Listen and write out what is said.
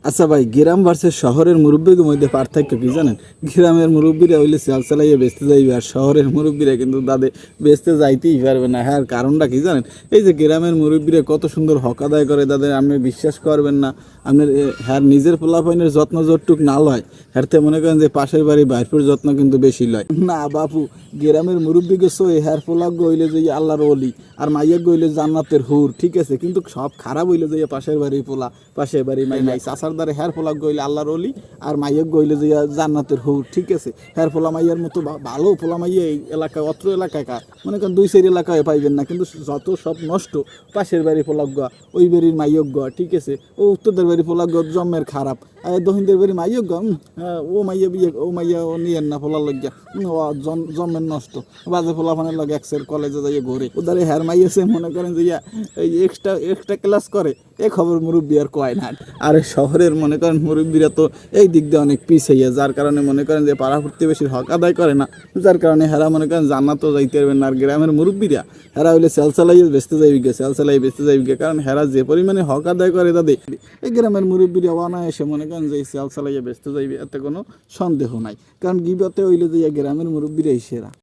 আচ্ছা ভাই, গ্রাম ভার্সেস শহরের মুরব্বীর মধ্যে পার্থক্য কি জানেন? গ্রামের মুরব্বীরা হইলে চাল চালাইয়া বেচতে যাইবে, আর শহরের মুরব্বীরা কিন্তু তাদের বেচতে যাইতেই পারবে না। হ্যাঁ, কারণটা কি জানেন? এই যে গ্রামের মুরব্বীরা কত সুন্দর হক আদায় করে তাদের, আপনি বিশ্বাস করবেন না। আপনার হ্যাঁ নিজের পোলাপাইনের যত্ন যতটুক না লয়, হ্যারতে মনে করেন যে পাশের বাড়ি বাইরপুর যত্ন কিন্তু বেশি লয় না বাপু। গ্রামের মুরব্বীকে সই হ্যার পোলাগ হইলে যে আল্লাহর অলি, আর মাইয়াগ হইলে জান্নাতের হুর, ঠিক আছে? কিন্তু সব খারাপ হইলে যে পাশের বাড়ি পোলা, পাশের বাড়ি মাই নাই চাষার দ্বারে হ্যার পোলাগ গইলে আল্লাহর অলি, আর মাইয়াগ গইলে যে জান্নাতের হুর, ঠিক আছে? হ্যার পোলা মাইয়ার মতো ভালো পোলা মাইয়া এই এলাকায়, অত্র এলাকায় কার মনে করেন 2-4 এলাকায় পাইবেন না, কিন্তু যত সব নষ্ট পাশের বাড়ি পোলাগ গা, ওই বাড়ির মাইয়ক গা, ঠিক আছে? ও উত্তরদের বাড়ি পোলাগ গ জন্মের খারাপ, আর দক্ষিণদের বাড়ি মাইয়ক গা, ও মাইয়া বিয়ে, ও মাইয়া ও নিয়েন না পোলার লজ্ঞা, ও জন্মের নষ্ট, বাজে পোলা ফানের লগে একসের কলেজে যাইয়ে ঘুরে ওদারে হ্যার মাইয়াছে মনে করেন যে এই এক্সট্রা ক্লাস করে। এ খবর মুরব্বী আর কয় না। আর শহরের মনে করেন মুরব্বীরা তো এই দিক দিয়ে অনেক পিছিয়ে, যার কারণে মনে করেন যে পাড়া প্রতিবেশীর হক আদায় করে না, যার কারণে হেরা মনে করেন জান্নাতও যাইতে পারবেন না। আর গ্রামের মুরব্বীরা হেরা হইলে সেল চালাইয়ে বেচতে যাইবে, সেল চালাই বেচতে যাইবে, কারণ হেরা যে পরিমাণে হক আদায় করে তাদের, এই গ্রামের মুরব্বীরা অনায়াসে মনে করেন যে সেল চালাইয়ে বেচতে যাইবে, এতে কোনো সন্দেহ নাই। কারণ গিবতে হইলে যে গ্রামের মুরব্বীরাই সেরা।